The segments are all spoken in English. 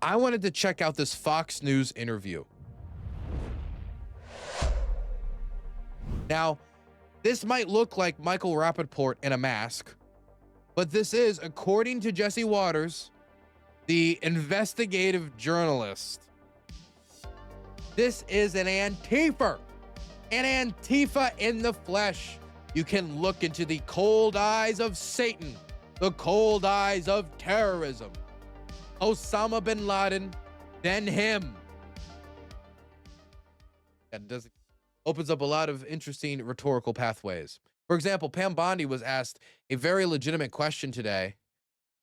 I wanted to check out this Fox News interview. Now, this might look like Michael Rappaport in a mask, but this is, according to Jesse Waters, the investigative journalist. This is an Antifa in the flesh. You can look into the cold eyes of Satan, the cold eyes of terrorism. Osama bin Laden, then him. That opens up a lot of interesting rhetorical pathways. For example, Pam Bondi was asked a very legitimate question today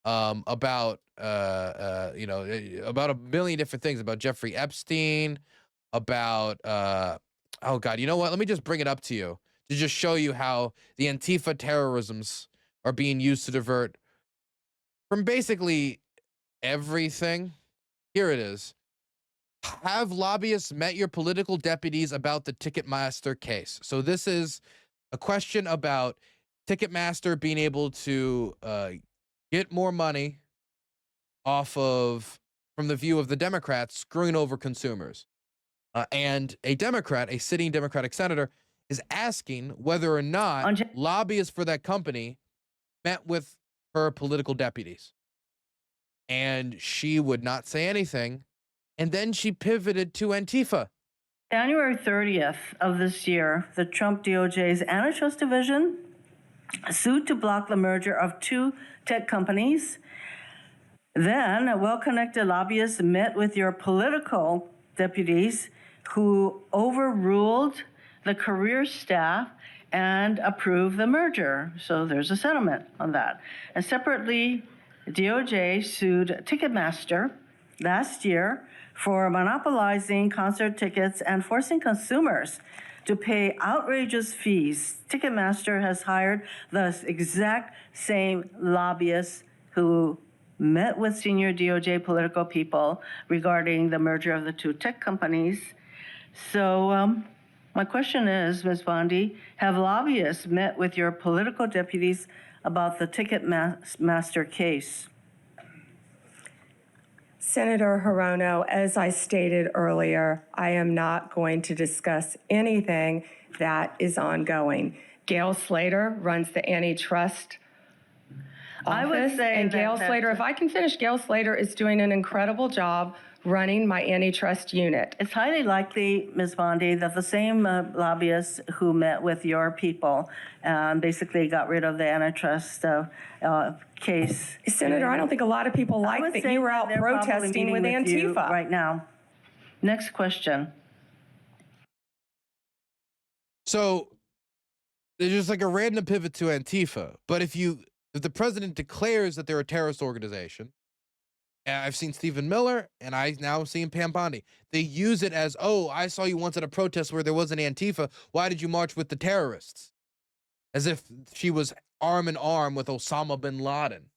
about about a million different things, about Jeffrey Epstein, about oh God, you know what? Let me just bring it up to you to just show you how the Antifa terrorisms are being used to divert from basically everything. Here it is. Have lobbyists met your political deputies about the Ticketmaster case? So this is a question about Ticketmaster being able to get more money from the view of the Democrats screwing over consumers. And a Democrat, a sitting Democratic senator, is asking whether or not lobbyists for that company met with her political deputies. And she would not say anything. And then she pivoted to Antifa. January 30th of this year, the Trump DOJ's Antitrust Division sued to block the merger of two tech companies. Then a well-connected lobbyist met with your political deputies who overruled the career staff and approved the merger. So there's a settlement on that. And separately, DOJ sued Ticketmaster last year for monopolizing concert tickets and forcing consumers to pay outrageous fees. Ticketmaster has hired the exact same lobbyists who met with senior DOJ political people regarding the merger of the two tech companies. So my question is, Ms. Bondi, have lobbyists met with your political deputies about the Ticketmaster case? Senator Hirono, as I stated earlier, I am not going to discuss anything that is ongoing. Gail Slater runs the antitrust office, and Gail Slater, if I can finish, Gail Slater is doing an incredible job running my antitrust unit. It's highly likely, Ms. Bondi, that the same lobbyists who met with your people basically got rid of the antitrust case. Senator, I don't think a lot of people like that you were out protesting with Antifa right now. Next question. So there's just like a random pivot to Antifa. But if the president declares that they're a terrorist organization, and I've seen Stephen Miller, and I now am seeing Pam Bondi, they use it as, oh, I saw you once at a protest where there was an Antifa. Why did you march with the terrorists? As if she was arm in arm with Osama bin Laden.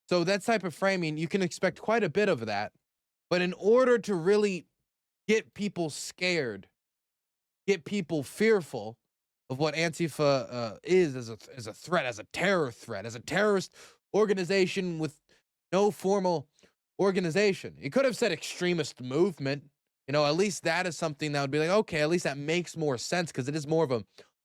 So that type of framing, you can expect quite a bit of that. But in order to really get people scared, get people fearful of what Antifa is as a threat, as a terror threat, as a terrorist organization with no formal organization. He could have said extremist movement. At least that is something that would be like, okay, at least that makes more sense because it is more of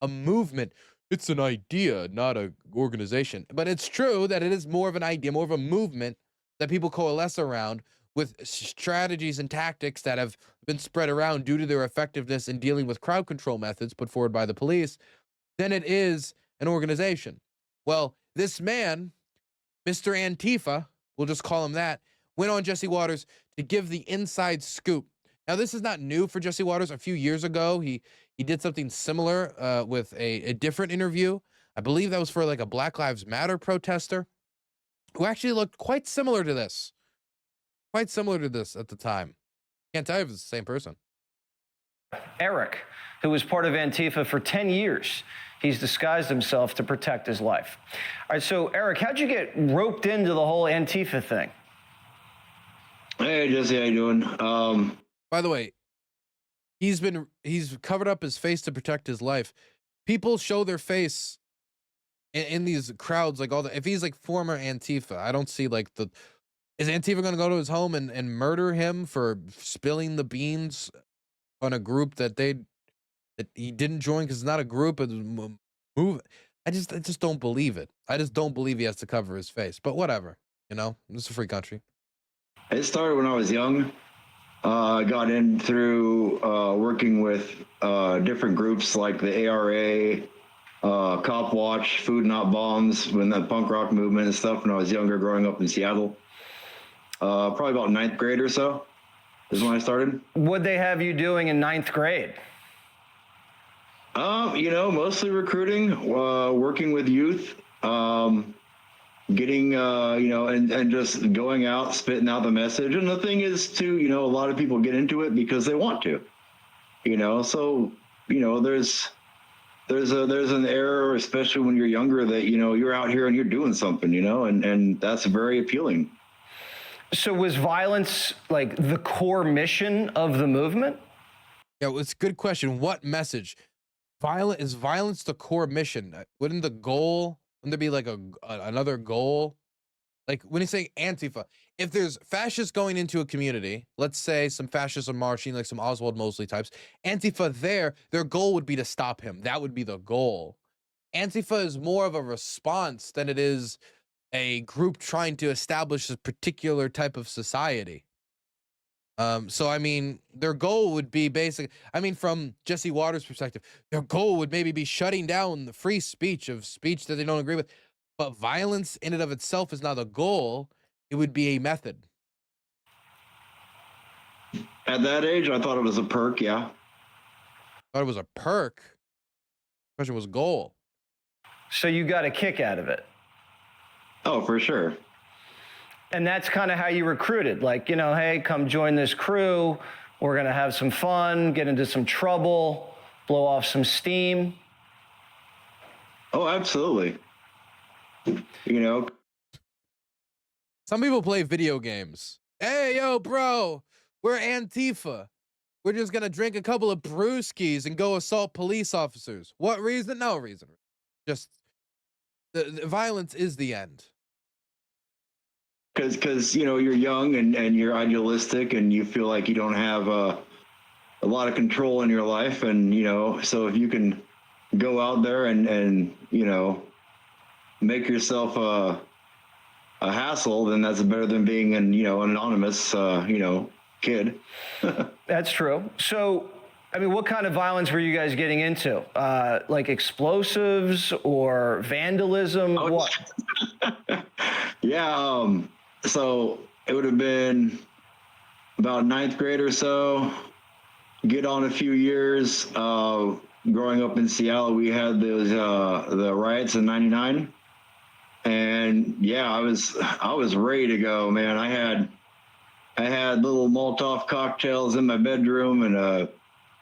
a movement. It's an idea, not an organization. But it's true that it is more of an idea, more of a movement that people coalesce around with strategies and tactics that have been spread around due to their effectiveness in dealing with crowd control methods put forward by the police, than it is an organization. Well, this man, Mr. Antifa, we'll just call him that, went on Jesse Waters to give the inside scoop. Now, this is not new for Jesse Waters. A few years ago, he did something similar with a different interview. I believe that was for like a Black Lives Matter protester who actually looked quite similar to this. Quite similar to this at the time. Can't tell you if it's the same person. Eric, who was part of Antifa for 10 years. He's disguised himself to protect his life. All right, so Eric, how'd you get roped into the whole Antifa thing? Hey, Jesse, how you doing? By the way, he's covered up his face to protect his life. People show their face in these crowds, like if he's like former Antifa, I don't see like Is Antifa going to go to his home and murder him for spilling the beans on a group that he didn't join because it's not a group, it's a move? I just don't believe it. I just don't believe he has to cover his face. But whatever, you know, it's a free country. It started when I was young. I got in through working with different groups like the ARA, Cop Watch, Food Not Bombs, when the punk rock movement and stuff when I was younger, growing up in Seattle. Probably about 9th grade or so is when I started. What'd they have you doing in 9th grade? You know, mostly recruiting, working with youth, getting, you know, and just going out, spitting out the message. And the thing is too, you know, a lot of people get into it because they want to, you know, so, you know, there's an error, especially when you're younger, that, you know, you're out here and you're doing something, you know, and that's very appealing. So was violence like the core mission of the movement? Yeah, it's a good question. What message? Is violence the core mission? Wouldn't there be like another goal? Like when you say Antifa, if there's fascists going into a community, let's say some fascists are marching, like some Oswald Mosley types, Antifa their goal would be to stop him. That would be the goal. Antifa is more of a response than it is a group trying to establish a particular type of society. So I mean, their goal would be from Jesse Waters' perspective, their goal would maybe be shutting down the free speech that they don't agree with. But violence in and of itself is not a goal. It would be a method. At that age, I thought it was a perk, yeah. Thought it was a perk. The question was goal. So you got a kick out of it? Oh, for sure. And that's kind of how you recruited, like, you know, hey, come join this crew. We're going to have some fun, get into some trouble, blow off some steam. Oh, absolutely. You know, some people play video games. Hey, yo, bro, we're Antifa. We're just going to drink a couple of brewskis and go assault police officers. What reason? No reason. Just the violence is the end. Because you know, you're young and you're idealistic and you feel like you don't have a lot of control in your life, and you know, so if you can go out there and you know, make yourself a hassle, then that's better than being an anonymous you know, kid. That's true. So I mean, what kind of violence were you guys getting into? Like explosives or vandalism? Oh, what? Yeah. So it would have been about 9th grade or so. Get on a few years. Growing up in Seattle, we had those the riots in '99, and yeah, I was ready to go, man. I had little Molotov cocktails in my bedroom and a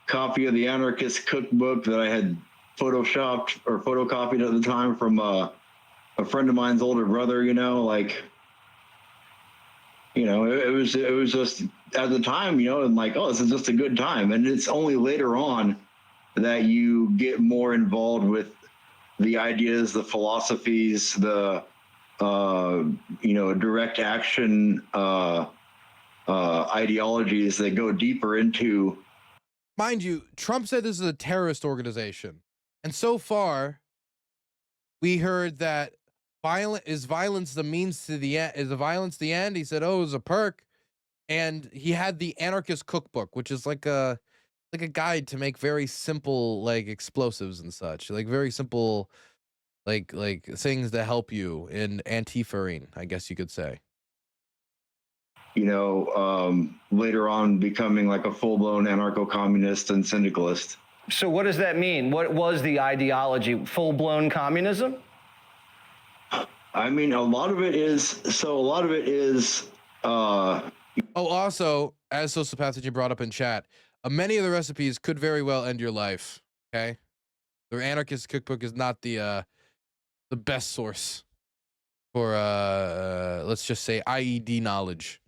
copy of the Anarchist Cookbook that I had photoshopped or photocopied at the time from a friend of mine's older brother. You know, like, you know, it was just at the time, you know, and like, oh, this is just a good time. And it's only later on that you get more involved with the ideas, the philosophies, the you know, direct action ideologies that go deeper into. Mind you, Trump said this is a terrorist organization. And so far, we heard that violence the means to the end? Is the violence the end? He said, oh, it was a perk. And he had the Anarchist Cookbook, which is like a guide to make very simple, like, explosives and such. Like very simple, like things that help you in Antifa, I guess you could say. You know, later on becoming like a full-blown anarcho-communist and syndicalist. So what does that mean? What was the ideology? Full-blown communism? I mean, a lot of it is. Oh, also, as sociopath that you brought up in chat, many of the recipes could very well end your life. Okay, the Anarchist Cookbook is not the best source for let's just say IED knowledge.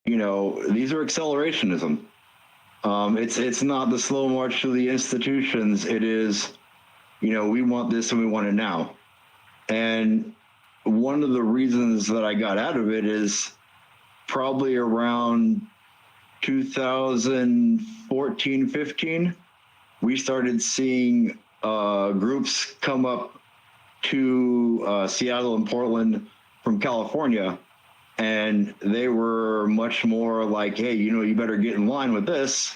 You know, these are accelerationism. It's not the slow march to the institutions. It is, you know, we want this and we want it now. And one of the reasons that I got out of it is probably around 2014, 15, we started seeing groups come up to Seattle and Portland from California, and they were much more like, hey, you better get in line with this,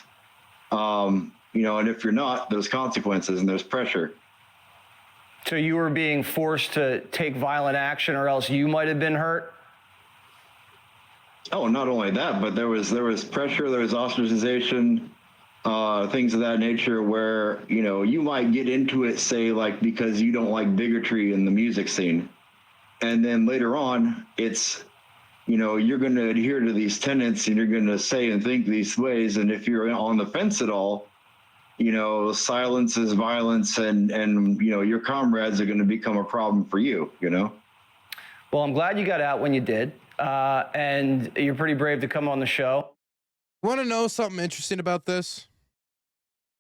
and if you're not, there's consequences and there's pressure. So you were being forced to take violent action, or else you might have been hurt? Oh, not only that, but there was pressure, there was ostracization, things of that nature where, you might get into it, say, like, because you don't like bigotry in the music scene. And then later on, it's, you're going to adhere to these tenets and you're going to say and think these ways. And if you're on the fence at all, silence is violence, and your comrades are going to become a problem for you, Well, I'm glad you got out when you did. And you're pretty brave to come on the show. Want to know something interesting about this?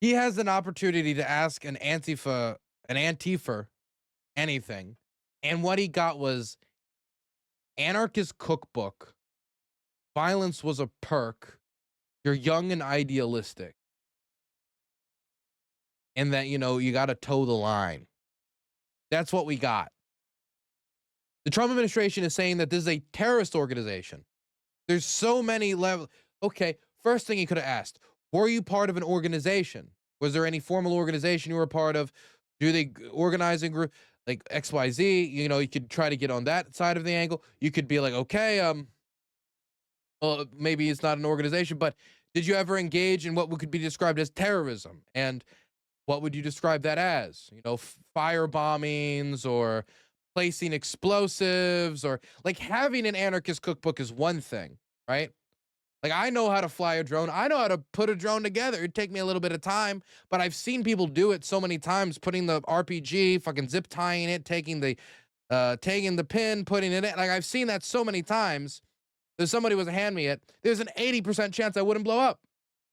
He has an opportunity to ask an Antifa anything. And what he got was anarchist cookbook. Violence was a perk. You're young and idealistic. And that, you got to toe the line. That's what we got. The Trump administration is saying that this is a terrorist organization. There's so many levels. Okay, first thing he could have asked, were you part of an organization? Was there any formal organization you were a part of? Do they organize a group like XYZ? You could try to get on that side of the angle. You could be like, okay, well, maybe it's not an organization, but did you ever engage in what could be described as terrorism? And what would you describe that as? Fire bombings or placing explosives, or like having an anarchist cookbook is one thing, right? Like, I know how to fly a drone. I know how to put a drone together. It'd take me a little bit of time, but I've seen people do it so many times, putting the RPG, fucking zip tying it, taking the pin, putting it in. Like, I've seen that so many times. If somebody was to hand me it, there's an 80% chance I wouldn't blow up,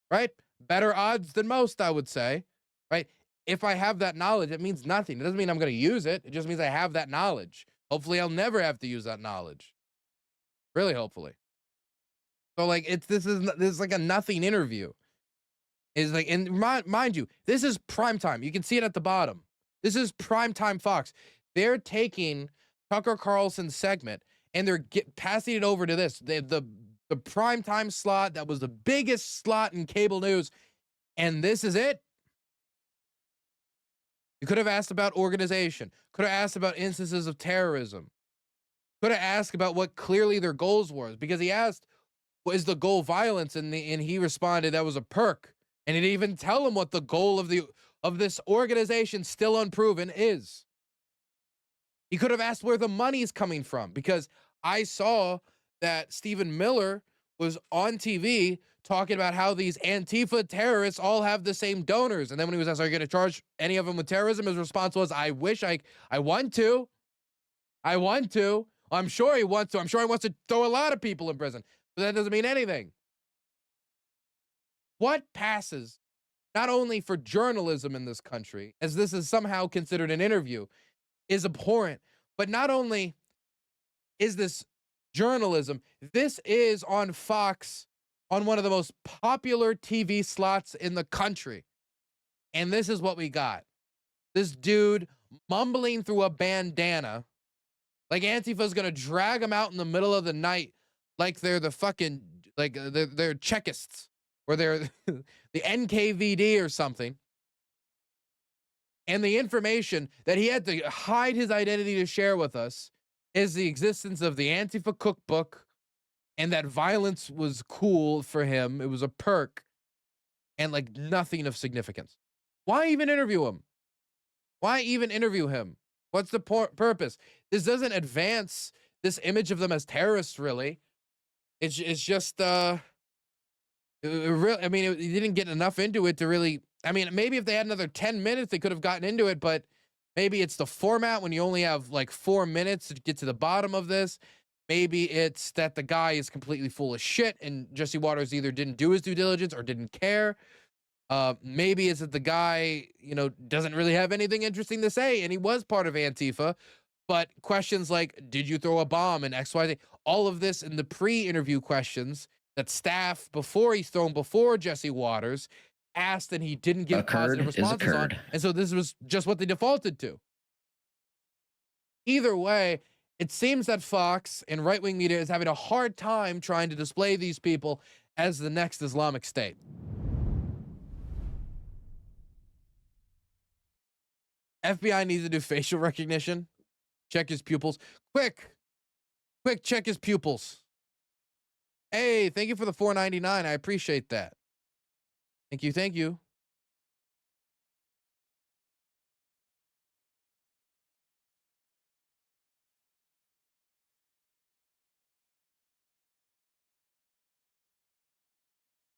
right? Better odds than most, I would say, right? If I have that knowledge, it means nothing. It doesn't mean I'm going to use it. It just means I have that knowledge. Hopefully, I'll never have to use that knowledge. Really, hopefully. So, like, this is like a nothing interview. Is like, and mind you, this is prime time. You can see it at the bottom. This is primetime Fox. They're taking Tucker Carlson's segment and they're passing it over to this. The primetime slot that was the biggest slot in cable news, and this is it. You could have asked about organization. Could have asked about instances of terrorism. Could have asked about what clearly their goals were, because he asked, "What is the goal violence?" And he responded, "That was a perk." And he didn't even tell him what the goal of this organization, still unproven, is. He could have asked where the money is coming from, because I saw that Stephen Miller was on TV talking about how these Antifa terrorists all have the same donors. And then when he was asked, are you going to charge any of them with terrorism? His response was, I wish I want to. I want to. I'm sure he wants to. I'm sure he wants to throw a lot of people in prison. But that doesn't mean anything. What passes not only for journalism in this country, as this is somehow considered an interview, is abhorrent. But not only is this journalism, this is on Fox, on one of the most popular TV slots in the country. And this is what we got. This dude mumbling through a bandana, like Antifa's gonna drag him out in the middle of the night, like they're the fucking, like they're Chekists, or they're the NKVD or something. And the information that he had to hide his identity to share with us is the existence of the Antifa cookbook, and that violence was cool for him. It was a perk, and like nothing of significance. Why even interview him? Why even interview him? What's the purpose? This doesn't advance this image of them as terrorists, really. It's just, he didn't get enough into it to really, maybe if they had another 10 minutes, they could have gotten into it, but maybe it's the format when you only have like 4 minutes to get to the bottom of this. Maybe it's that the guy is completely full of shit and Jesse Waters either didn't do his due diligence or didn't care. Maybe it's that the guy, doesn't really have anything interesting to say, and he was part of Antifa, But questions like, did you throw a bomb and XYZ? All of this in the pre-interview questions that staff before Jesse Waters asked and he didn't give positive responses on. And so this was just what they defaulted to. Either way, it seems that Fox and right-wing media is having a hard time trying to display these people as the next Islamic State. FBI needs to do facial recognition. Check his pupils. Quick, check his pupils. Hey, thank you for the $4.99. I appreciate that. Thank you.